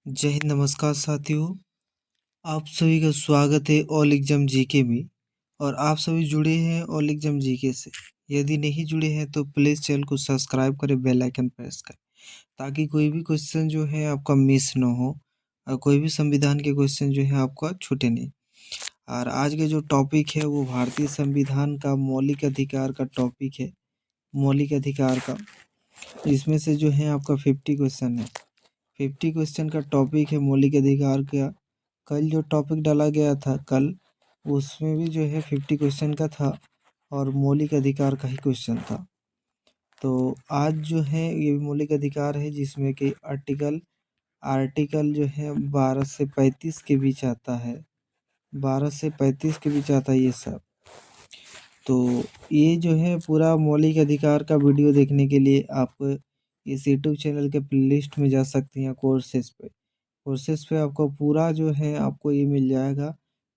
जय हिंद, नमस्कार साथियों। आप सभी का स्वागत है ऑल एग्जाम जीके में। और आप सभी जुड़े हैं ऑल एग्जाम जीके से। यदि नहीं जुड़े हैं तो प्लीज़ चैनल को सब्सक्राइब करें, बेल आइकन प्रेस करें, ताकि कोई भी क्वेश्चन जो है आपका मिस ना हो और कोई भी संविधान के क्वेश्चन जो है आपका छूटे नहीं। और आज का जो टॉपिक है वो भारतीय संविधान का मौलिक अधिकार का टॉपिक है। मौलिक अधिकार का इसमें से जो है आपका 50 क्वेश्चन है। 50 क्वेश्चन का टॉपिक है मौलिक अधिकार का। कल जो टॉपिक डाला गया था कल, उसमें भी जो है 50 क्वेश्चन का था और मौलिक अधिकार का ही क्वेश्चन था। तो आज जो है ये मौलिक अधिकार है, जिसमें कि आर्टिकल आर्टिकल जो है 12 से 35 के बीच आता है। 12 से 35 के बीच आता है ये सब। तो ये जो है पूरा मौलिक अधिकार का वीडियो देखने के लिए आप इस यूट्यूब चैनल के प्लेलिस्ट में जा सकते हैं। कोर्सेज़ पे आपको पूरा जो है आपको ये मिल जाएगा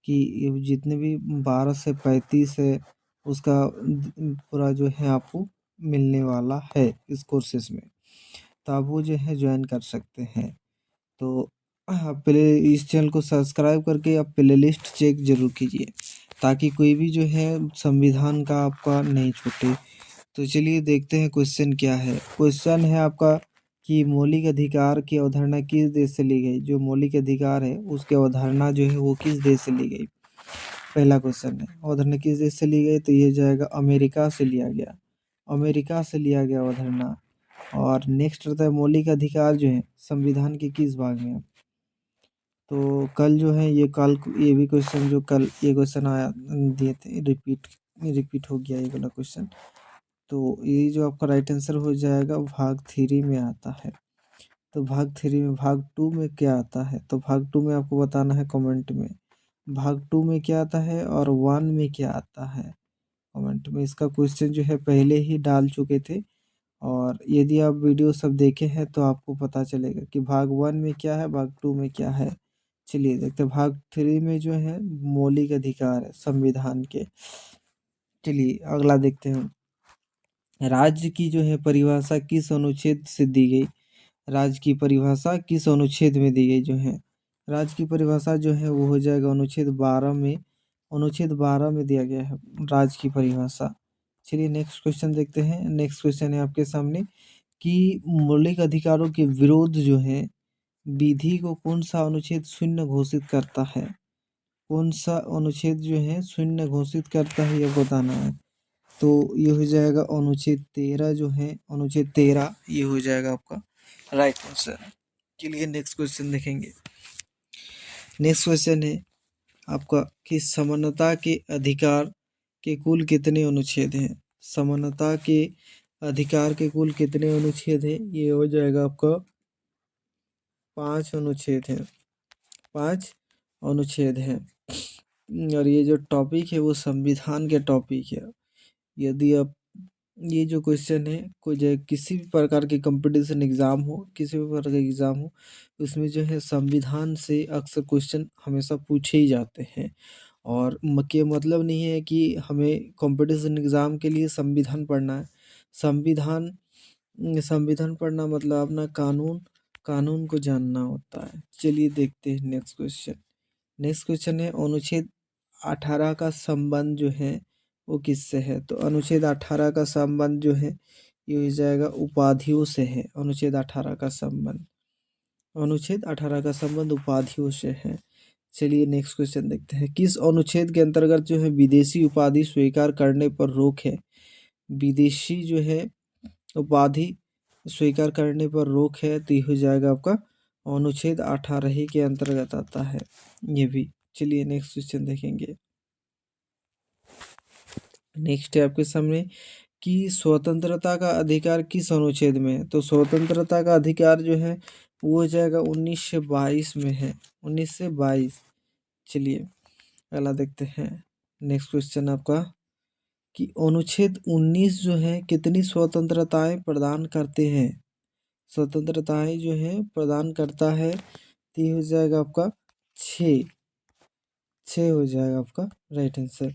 कि ये जितने भी 12 से 35 है उसका पूरा जो है आपको मिलने वाला है इस कोर्सेज़ में। तो आप वो जो है ज्वाइन कर सकते हैं। तो आप पहले इस चैनल को सब्सक्राइब करके आप प्लेलिस्ट चेक ज़रूर कीजिए, ताकि कोई भी जो है संविधान का आपका नहीं छूटे। तो चलिए देखते हैं क्वेश्चन क्या है। क्वेश्चन है आपका कि मौलिक अधिकार की अवधारणा किस देश से ली गई। जो मौलिक अधिकार है उसकी अवधारणा जो है वो किस देश से ली गई। पहला क्वेश्चन है अवधारणा किस देश से ली गई, तो ये जाएगा अमेरिका से लिया गया। अमेरिका से लिया गया अवधारणा। और नेक्स्ट रहता है मौलिक अधिकार जो है संविधान के किस भाग में। तो कल जो है ये भी क्वेश्चन जो कल ये क्वेश्चन आया दिए थे, रिपीट हो गया ये वाला क्वेश्चन। तो ये जो आपका राइट आंसर हो जाएगा भाग 3 में आता है। तो भाग 3 में, भाग 2 में क्या आता है, तो भाग 2 में आपको बताना है कमेंट में। भाग 2 में क्या आता है और 1 में क्या आता है कमेंट में। इसका क्वेश्चन जो है पहले ही डाल चुके थे, और यदि आप वीडियो सब देखे हैं तो आपको पता चलेगा कि भाग 1 में क्या है, भाग 2 में क्या है। चलिए देखते हैं भाग 3 में जो है मौलिक अधिकार है संविधान के। चलिए अगला देखते हैं। राज्य की जो है परिभाषा किस अनुच्छेद से दी गई। राज्य की परिभाषा किस अनुच्छेद में दी गई जो है। राज्य की परिभाषा जो है वो हो जाएगा अनुच्छेद 12 में। अनुच्छेद 12 में दिया गया है राज्य की परिभाषा। चलिए नेक्स्ट क्वेश्चन देखते हैं। नेक्स्ट क्वेश्चन है आपके सामने कि मौलिक अधिकारों के विरोध जो है विधि को कौन सा अनुच्छेद शून्य घोषित करता है। कौन सा अनुच्छेद जो है शून्य घोषित करता है ये बताना है। तो ये हो जाएगा अनुच्छेद 13 जो है, अनुच्छेद 13 ये हो जाएगा आपका राइट आंसर। चलिए नेक्स्ट क्वेश्चन देखेंगे। नेक्स्ट क्वेश्चन है आपका कि समानता के अधिकार के कुल कितने अनुच्छेद हैं। समानता के अधिकार के कुल कितने अनुच्छेद हैं, ये हो जाएगा आपका 5 अनुच्छेद हैं। 5 अनुच्छेद हैं। और ये जो टॉपिक है वो संविधान के टॉपिक है। यदि आप ये जो क्वेश्चन है कोई किसी भी प्रकार के कंपटीशन एग्ज़ाम हो, किसी भी प्रकार का एग्ज़ाम हो, उसमें जो है संविधान से अक्सर क्वेश्चन हमेशा पूछे ही जाते हैं। और के मतलब नहीं है कि हमें कंपटीशन एग्ज़ाम के लिए संविधान पढ़ना है। संविधान संविधान पढ़ना मतलब अपना कानून को जानना होता है। चलिए देखते हैं नेक्स्ट क्वेश्चन। नेक्स्ट क्वेश्चन है अनुच्छेद 18 का संबंध जो है वो किससे है। तो अनुच्छेद 18 का संबंध जो है ये हो जाएगा उपाधियों से है। अनुच्छेद 18 का संबंध, अनुच्छेद 18 का संबंध उपाधियों से है। चलिए नेक्स्ट क्वेश्चन देखते हैं। किस अनुच्छेद के अंतर्गत जो है विदेशी उपाधि स्वीकार करने पर रोक है। विदेशी जो है उपाधि स्वीकार करने पर रोक है, तो ये हो जाएगा आपका अनुच्छेद 18 ही के अंतर्गत आता है ये भी। चलिए नेक्स्ट क्वेश्चन देखेंगे। नेक्स्ट है आपके सामने कि स्वतंत्रता का अधिकार किस अनुच्छेद में है। तो स्वतंत्रता का अधिकार जो है वो हो जाएगा 19 से 22 में है। 19 से 22। चलिए अगला देखते हैं। नेक्स्ट क्वेश्चन आपका कि अनुच्छेद 19 जो है कितनी स्वतंत्रताएं प्रदान करते हैं। स्वतंत्रताएं जो है प्रदान करता है, तो ये हो जाएगा आपका 6 हो जाएगा आपका राइट आंसर।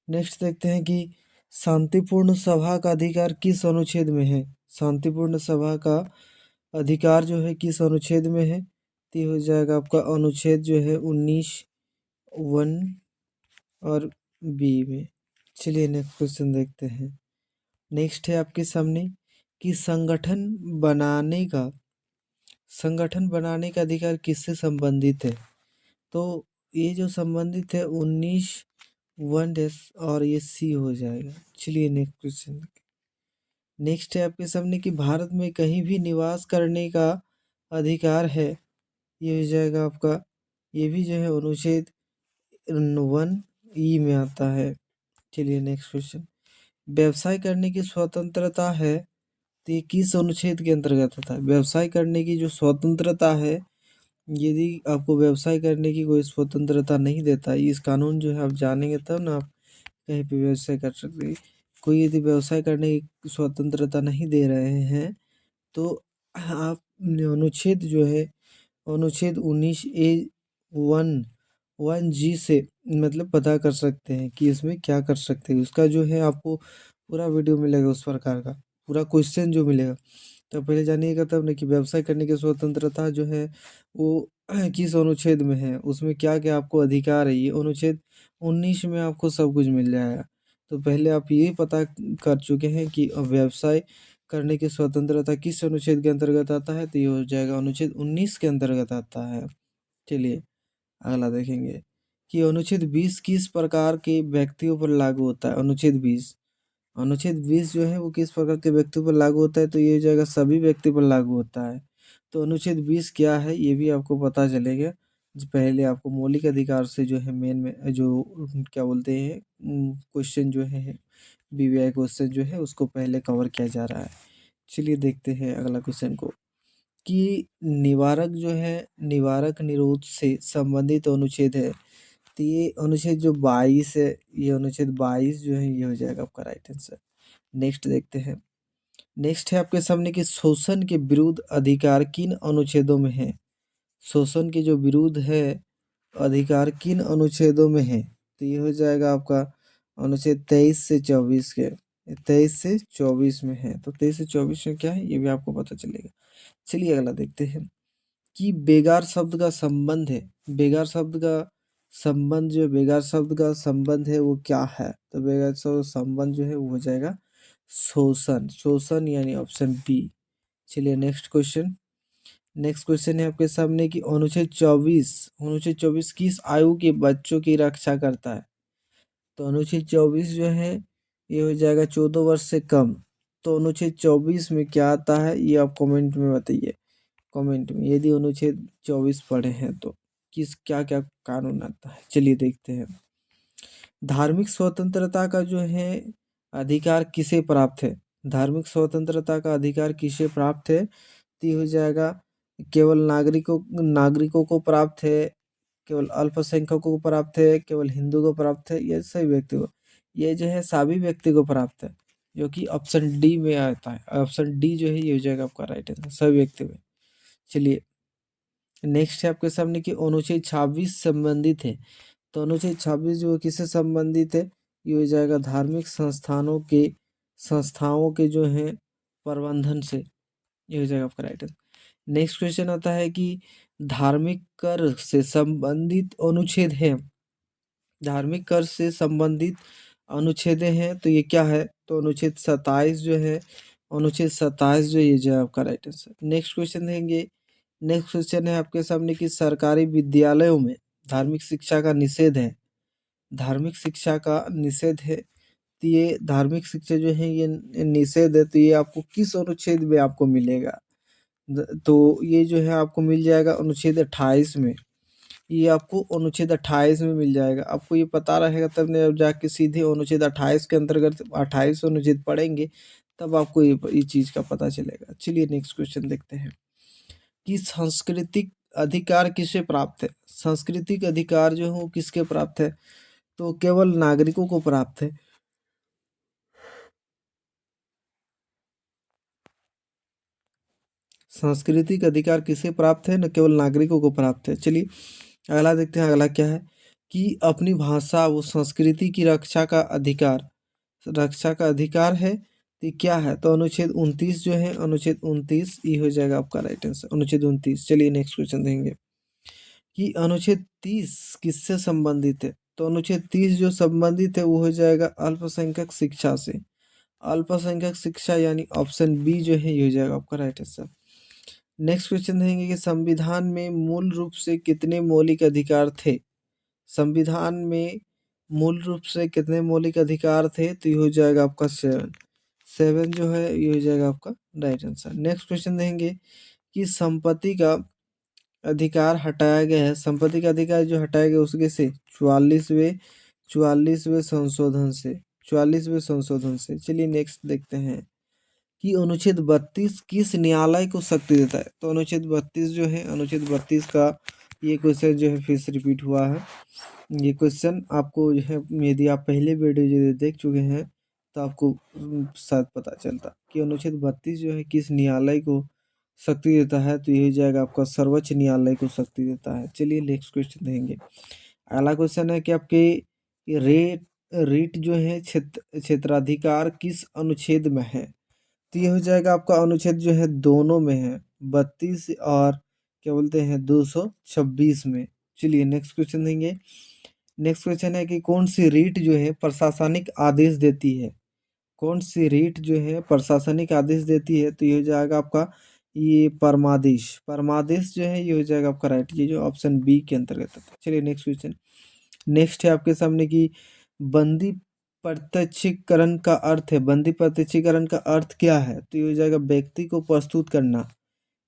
नेक्स्ट देखते हैं कि शांतिपूर्ण सभा का अधिकार किस अनुच्छेद में है। शांतिपूर्ण सभा का अधिकार जो है किस अनुच्छेद में है, तो ये हो जाएगा आपका अनुच्छेद जो है 19(1) और बी में। चलिए नेक्स्ट क्वेश्चन देखते हैं। नेक्स्ट है आपके सामने कि संगठन बनाने का अधिकार किससे संबंधित है। तो ये जो संबंधित है 19(1) और ये सी हो जाएगा। चलिए नेक्स्ट क्वेश्चन। नेक्स्ट है आपके सामने कि भारत में कहीं भी निवास करने का अधिकार है। ये हो जाएगा आपका, ये भी जो है अनुच्छेद 1(e) में आता है। चलिए नेक्स्ट क्वेश्चन। व्यवसाय करने की स्वतंत्रता है, तो ये किस अनुच्छेद के अंतर्गत आता है। व्यवसाय करने की जो स्वतंत्रता है, यदि आपको व्यवसाय करने की कोई स्वतंत्रता नहीं देता, इस कानून जो है आप जानेंगे तब ना आप कहीं पे व्यवसाय कर सकते हैं। कोई यदि व्यवसाय करने की स्वतंत्रता नहीं दे रहे हैं तो आप अनुच्छेद जो है अनुच्छेद 19(1) से मतलब पता कर सकते हैं कि इसमें क्या कर सकते हैं। उसका जो है आपको पूरा वीडियो मिलेगा, उस प्रकार का पूरा क्वेश्चन जो मिलेगा। तो पहले जानिएगा तब ना कि व्यवसाय करने की स्वतंत्रता जो है वो किस अनुच्छेद में है, उसमें क्या क्या आपको अधिकार है। ये अनुच्छेद 19 में आपको सब कुछ मिल जाएगा। तो पहले आप ये पता कर चुके हैं कि व्यवसाय करने की स्वतंत्रता किस अनुच्छेद के अंतर्गत आता है। तो ये हो जाएगा अनुच्छेद 19 के अंतर्गत आता है। चलिए अगला देखेंगे कि अनुच्छेद 20 किस प्रकार के व्यक्तियों पर लागू होता है। अनुच्छेद 20 जो है वो किस प्रकार के व्यक्तियों पर लागू होता है। तो ये हो जाएगा सभी व्यक्ति पर लागू होता है। तो अनुच्छेद 20 क्या है ये भी आपको पता चलेगा। पहले आपको मौलिक अधिकार से जो है मेन में जो क्या बोलते हैं क्वेश्चन जो है बीवीआई क्वेश्चन जो है उसको पहले कवर किया जा रहा है। चलिए देखते हैं अगला क्वेश्चन को कि निवारक निरोध से संबंधित अनुच्छेद है। तो ये अनुच्छेद जो 22 है, ये अनुच्छेद 22 जो है ये हो जाएगा आपका राइट आंसर। नेक्स्ट देखते हैं। नेक्स्ट है आपके सामने कि शोषण के विरुद्ध अधिकार किन अनुच्छेदों में है। शोषण के जो विरुद्ध है अधिकार किन अनुच्छेदों में है। तो ये हो जाएगा आपका अनुच्छेद 23 से 24 के 23 से 24 में है। तो 23 से 24 में क्या है ये भी आपको पता चलेगा। चलिए अगला देखते हैं कि बेगार शब्द का संबंध है। बेगार शब्द का संबंध है वो क्या है। तो बेगार शब्द का संबंध जो है वो हो जाएगा शोषण यानी ऑप्शन बी। चलिए नेक्स्ट क्वेश्चन है आपके सामने कि अनुच्छेद 24 किस आयु के बच्चों की रक्षा करता है। तो अनुच्छेद 24 जो है ये हो जाएगा 14 वर्ष से कम। तो अनुच्छेद 24 में क्या आता है ये आप कमेंट में बताइए। कमेंट में यदि अनुच्छेद 24 पढ़े हैं तो किस क्या क्या कानून आता है। चलिए देखते हैं। धार्मिक स्वतंत्रता का जो है अधिकार किसे प्राप्त है। धार्मिक स्वतंत्रता का अधिकार किसे प्राप्त है। तो ये हो जाएगा केवल नागरिकों को प्राप्त है, केवल अल्पसंख्यकों को प्राप्त है, केवल हिंदू को प्राप्त है, ये सभी व्यक्ति को, ये जो है सभी व्यक्ति को प्राप्त है, जो कि ऑप्शन डी में आता है। ऑप्शन डी जो है ये हो जाएगा आपका राइट आंसर सभी व्यक्ति में। चलिए नेक्स्ट है आपके सामने कि अनुच्छेद 26 संबंधित है। तो अनुच्छेद 26 जो किससे संबंधित है ये हो जाएगा धार्मिक संस्थाओं के जो है प्रबंधन से। ये हो जाएगा आपका राइट आंसर। नेक्स्ट क्वेश्चन आता है कि धार्मिक कर से संबंधित अनुच्छेद है। धार्मिक कर से संबंधित अनुच्छेद हैं तो ये क्या है। तो अनुच्छेद 27 जो है ये जो है आपका राइट आंसर। नेक्स्ट क्वेश्चन देंगे। नेक्स्ट क्वेश्चन है आपके सामने कि सरकारी विद्यालयों में धार्मिक शिक्षा का निषेध है। धार्मिक शिक्षा का निषेध है तो ये धार्मिक शिक्षा जो है ये निषेध है तो ये आपको किस अनुच्छेद में आपको मिलेगा। तो ये जो है आपको मिल जाएगा अनुच्छेद 28 में। ये आपको अनुच्छेद 28 में मिल जाएगा। आपको ये पता रहेगा तब ने अब जाके सीधे अनुच्छेद 28 के अंतर्गत 28 अनुच्छेद पढ़ेंगे तब आपको ये चीज़ का पता चलेगा। चलिए नेक्स्ट क्वेश्चन देखते हैं कि सांस्कृतिक अधिकार किसे प्राप्त है। सांस्कृतिक अधिकार जो है वो किसके प्राप्त है। तो केवल नागरिकों को प्राप्त है। सांस्कृतिक अधिकार किसे प्राप्त है न केवल नागरिकों को प्राप्त है। चलिए अगला देखते हैं। अगला क्या है कि अपनी भाषा व संस्कृति की रक्षा का अधिकार है तो ये क्या है? तो अनुच्छेद 29 जो है, अनुच्छेद 29 ये हो जाएगा आपका राइट आंसर, अनुच्छेद 29। चलिए नेक्स्ट क्वेश्चन देंगे कि अनुच्छेद 30 किससे संबंधित है? तो अनुच्छेद 30 जो संबंधित है वो हो जाएगा अल्पसंख्यक शिक्षा से। अल्पसंख्यक शिक्षा यानी ऑप्शन बी जो है ये हो जाएगा आपका राइट आंसर। नेक्स्ट क्वेश्चन देंगे कि संविधान में मूल रूप से कितने मौलिक अधिकार थे? संविधान में मूल रूप से कितने मौलिक अधिकार थे? तो ये हो जाएगा आपका 7। 7 जो है ये हो जाएगा आपका राइट आंसर। नेक्स्ट क्वेश्चन देंगे कि संपत्ति का अधिकार हटाया गया है। संपत्ति का अधिकार जो हटाया गया उसके से 44वें संशोधन से, 44वें संशोधन से। चलिए नेक्स्ट देखते हैं कि अनुच्छेद 32 किस न्यायालय को शक्ति देता है? तो अनुच्छेद 32 जो है, अनुच्छेद 32 का ये क्वेश्चन जो है फिर से रिपीट हुआ है। ये क्वेश्चन आपको जो है, यदि आप पहले वीडियो जो देख चुके हैं तो आपको शायद पता चलता कि अनुच्छेद 32 जो है किस न्यायालय को शक्ति देता है। तो ये हो जाएगा आपका सर्वोच्च न्यायालय को शक्ति देता है। चलिए नेक्स्ट क्वेश्चन देंगे। अगला क्वेश्चन है कि आपके ये रीट जो है क्षेत्राधिकार किस अनुच्छेद में है? तो ये हो जाएगा आपका अनुच्छेद जो है दोनों में है, 32 और क्या बोलते हैं 226 में। चलिए नेक्स्ट क्वेश्चन देंगे। नेक्स्ट क्वेश्चन है कि कौन सी रीट जो है प्रशासनिक आदेश देती है? कौन सी रीट जो है प्रशासनिक आदेश देती है? तो ये हो जाएगा आपका ये परमादेश। परमादेश जो है ये हो जाएगा आपका राइट, ये जो ऑप्शन बी के अंतर्गत है। चलिए नेक्स्ट क्वेश्चन। नेक्स्ट है आपके सामने कि बंदी प्रत्यक्षीकरण का अर्थ है। बंदी प्रत्यक्षीकरण का अर्थ क्या है? तो ये हो जाएगा व्यक्ति को प्रस्तुत करना।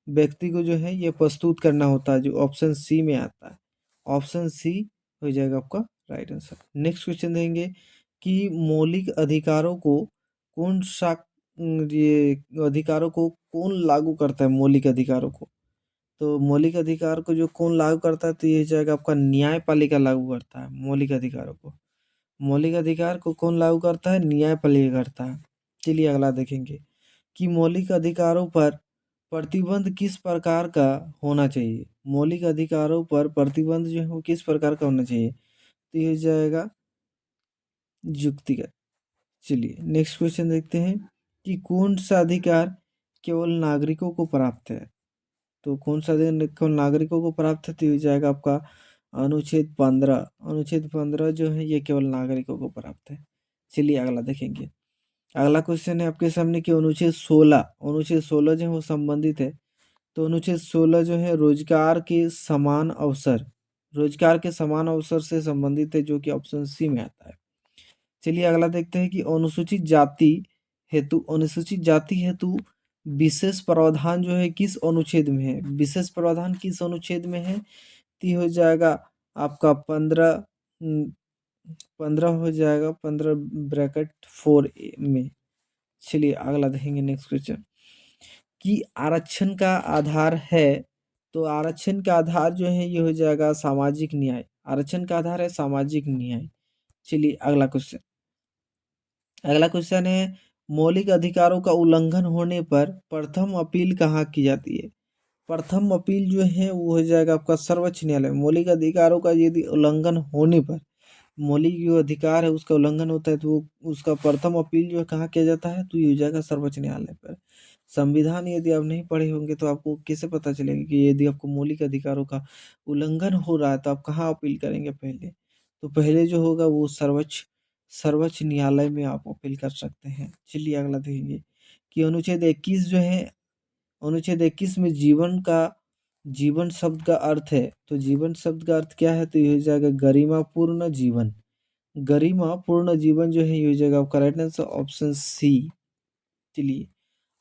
व्यक्ति को जो है ये प्रस्तुत करना होता है, जो ऑप्शन सी में आता है। ऑप्शन सी हो जाएगा आपका राइट आंसर। नेक्स्ट क्वेश्चन देंगे कि मौलिक अधिकारों को कौन सा ये अधिकारों को कौन लागू करता है? मौलिक अधिकारों को, तो मौलिक अधिकार को जो कौन लागू करता है? तो ये हो जाएगा आपका न्यायपालिका लागू करता है मौलिक अधिकारों को। मौलिक अधिकार को कौन लागू करता है? न्यायपालिका करता है। चलिए अगला देखेंगे कि मौलिक अधिकारों पर प्रतिबंध किस प्रकार का होना चाहिए? मौलिक अधिकारों पर प्रतिबंध जो है वो किस प्रकार का होना चाहिए? तो ये हो जाएगा युक्तिगत। चलिए नेक्स्ट क्वेश्चन देखते हैं कि कौन सा अधिकार केवल नागरिकों को प्राप्त है? तो कौन सा अधिकार केवल नागरिकों को प्राप्त है? तो ये हो जाएगा आपका अनुच्छेद 15। अनुच्छेद 15 जो है ये केवल नागरिकों को प्राप्त है। चलिए अगला देखेंगे। अगला क्वेश्चन है आपके सामने कि अनुच्छेद 16, अनुच्छेद 16 जो है वो संबंधित है। तो अनुच्छेद 16 जो है रोजगार के समान अवसर, रोजगार के समान अवसर से संबंधित है, जो कि ऑप्शन सी में आता है। चलिए अगला देखते हैं कि अनुसूचित जाति हेतु विशेष प्रावधान जो है किस अनुच्छेद में है? विशेष प्रावधान किस अनुच्छेद में है? तो ये हो जाएगा आपका 15, 15 हो जाएगा, 15 ब्रैकेट 4 में। चलिए अगला देखेंगे नेक्स्ट क्वेश्चन कि आरक्षण का आधार है। तो आरक्षण का आधार जो है ये हो जाएगा सामाजिक न्याय। आरक्षण का आधार है सामाजिक न्याय। चलिए अगला क्वेश्चन। अगला क्वेश्चन है मौलिक अधिकारों का उल्लंघन होने पर प्रथम अपील कहाँ की जाती है? प्रथम अपील जो है वो हो जाएगा आपका सर्वोच्च न्यायालय। मौलिक अधिकारों का यदि उल्लंघन होने पर, मौलिक जो अधिकार है उसका उल्लंघन होता है, तो वो उसका प्रथम अपील जो है कहाँ किया जाता है? तो ये हो जाएगा सर्वोच्च न्यायालय पर। संविधान यदि आप नहीं पढ़े होंगे तो आपको कैसे पता चलेगा कि यदि आपको मौलिक अधिकारों का उल्लंघन हो रहा है तो आप कहाँ अपील करेंगे? पहले तो पहले जो होगा वो सर्वोच्च सर्वोच्च न्यायालय में आप अपील कर सकते हैं। चलिए अगला देखेंगे कि अनुच्छेद 21 जो है, अनुच्छेद 21 में जीवन शब्द का अर्थ है। तो जीवन शब्द का अर्थ क्या है? तो ये हो जाएगा गरिमापूर्ण जीवन। गरिमापूर्ण जीवन जो है ये हो जाएगा आपका राइट आंसर, ऑप्शन सी। चलिए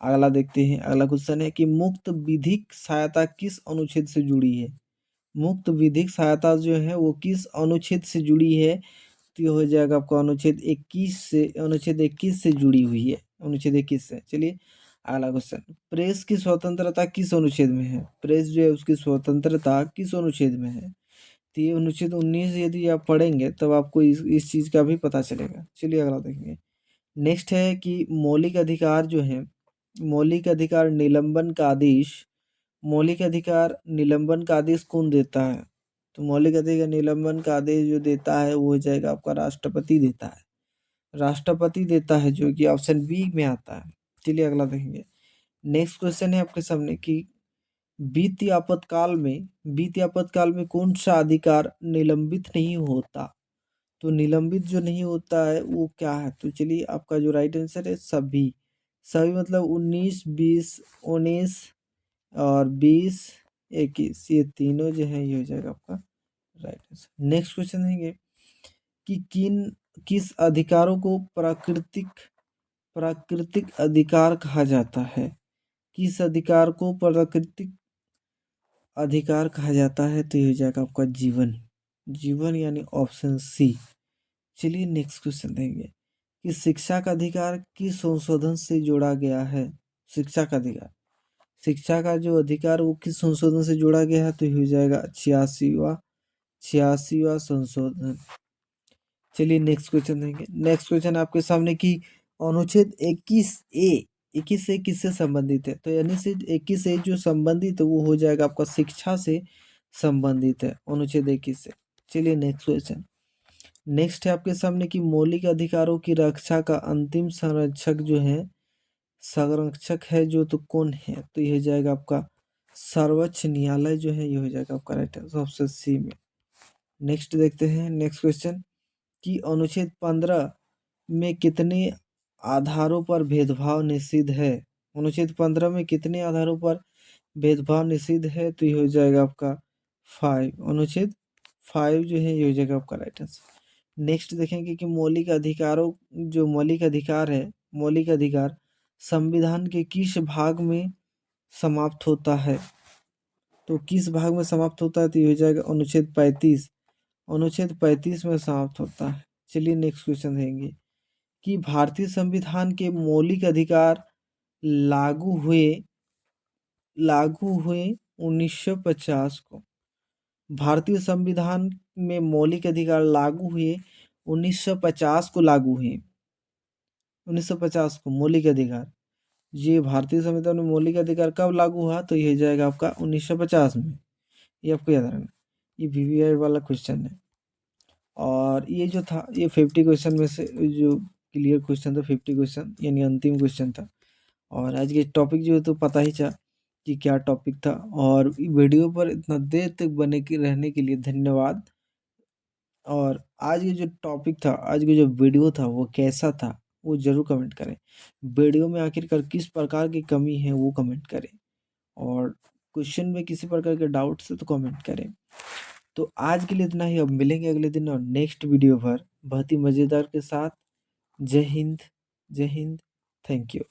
अगला देखते हैं। अगला क्वेश्चन है कि मुक्त विधिक सहायता किस अनुच्छेद से जुड़ी है? मुक्त विधिक सहायता जो है वो किस अनुच्छेद से जुड़ी है? तो ये हो जाएगा आपका अनुच्छेद 21 से, अनुच्छेद 21 से जुड़ी हुई है, अनुच्छेद 21 से। चलिए अगला क्वेश्चन, प्रेस की स्वतंत्रता किस अनुच्छेद में है? प्रेस जो है उसकी स्वतंत्रता किस अनुच्छेद में है? तो ये अनुच्छेद 19 यदि आप पढ़ेंगे तब आपको इस चीज़ का भी पता चलेगा। चलिए अगला देखेंगे। नेक्स्ट है कि मौलिक अधिकार जो है, मौलिक अधिकार निलंबन का आदेश, मौलिक अधिकार निलंबन का आदेश कौन देता है? तो मौलिक अधिकार निलंबन का आदेश जो देता है वो हो जाएगा आपका राष्ट्रपति देता है। राष्ट्रपति देता है, जो कि ऑप्शन बी में आता है। चलिए अगला देखेंगे। नेक्स्ट क्वेश्चन है आपके सामने कि वित्तीय आपातकाल में कौन सा अधिकार निलंबित नहीं होता? तो निलंबित जो नहीं होता है वो क्या है? तो चलिए आपका जो राइट आंसर है सभी। सभी मतलब 19, 20, 19 और 20, 21, ये तीनों जो है ये हो जाएगा आपका राइट आंसर। नेक्स्ट क्वेश्चन देंगे कि किस अधिकारों को प्राकृतिक प्राकृतिक अधिकार कहा जाता है? किस अधिकार को प्राकृतिक अधिकार कहा जाता है? तो ये हो जाएगा आपका जीवन। जीवन यानी ऑप्शन सी। चलिए नेक्स्ट क्वेश्चन देंगे कि शिक्षा का अधिकार किस संशोधन से जोड़ा गया है? शिक्षा का अधिकार, शिक्षा का जो अधिकार वो किस संशोधन से जोड़ा गया है? तो ये हो जाएगा 86वां संशोधन। चलिए नेक्स्ट क्वेश्चन देंगे। नेक्स्ट क्वेश्चन आपके सामने कि अनुच्छेद 21 ए किससे संबंधित है? तो अनुच्छेद 21 ए जो संबंधित है वो हो जाएगा आपका शिक्षा से संबंधित है, अनुच्छेद 21 से। चलिए नेक्स्ट क्वेश्चन। नेक्स्ट है आपके सामने कि मौलिक अधिकारों की रक्षा का अंतिम संरक्षक है जो, तो कौन है? तो ये हो जाएगा आपका सर्वोच्च न्यायालय जो है, ये हो जाएगा आपका राइट आंसर ऑप्शन सी में। नेक्स्ट देखते हैं नेक्स्ट क्वेश्चन कि अनुच्छेद 15 में कितने आधारों पर भेदभाव निषिद्ध है? अनुच्छेद 15 में कितने आधारों पर भेदभाव निषिद्ध है? तो ये हो जाएगा आपका 5। अनुच्छेद 5 जो है ये हो जाएगा आपका राइट आंसर। नेक्स्ट देखेंगे कि मौलिक अधिकार है, मौलिक अधिकार संविधान के किस भाग में समाप्त होता है? तो किस भाग में समाप्त होता है? तो ये हो जाएगा अनुच्छेद 35। अनुच्छेद 35 में समाप्त होता है। चलिए नेक्स्ट क्वेश्चन देंगे कि भारतीय संविधान के मौलिक अधिकार लागू हुए लागू हुए 1950 को। भारतीय संविधान में मौलिक अधिकार लागू हुए 1950 को लागू हुए। 1950 को मौलिक अधिकार, ये भारतीय संविधान में मौलिक अधिकार कब लागू हुआ? तो ये जाएगा आपका 1950 में। ये आपको याद रखना, ये वीवीआई वाला क्वेश्चन है। और ये जो था ये 50 क्वेश्चन में से जो क्लियर क्वेश्चन था, 50 क्वेश्चन यानी अंतिम क्वेश्चन था। और आज के टॉपिक जो है तो पता ही था कि क्या टॉपिक था। और वीडियो पर इतना देर तक बने के रहने के लिए धन्यवाद। और आज ये जो टॉपिक था, आज के जो वीडियो था वो कैसा था वो ज़रूर कमेंट करें। वीडियो में आखिरकार किस प्रकार की कमी है वो कमेंट करें। और क्वेश्चन में किसी प्रकार के डाउट्स है तो कमेंट करें। तो आज के लिए इतना ही, अब मिलेंगे अगले दिन और नेक्स्ट वीडियो पर बहुत ही मज़ेदार के साथ। जय हिंद, जय हिंद, थैंक यू।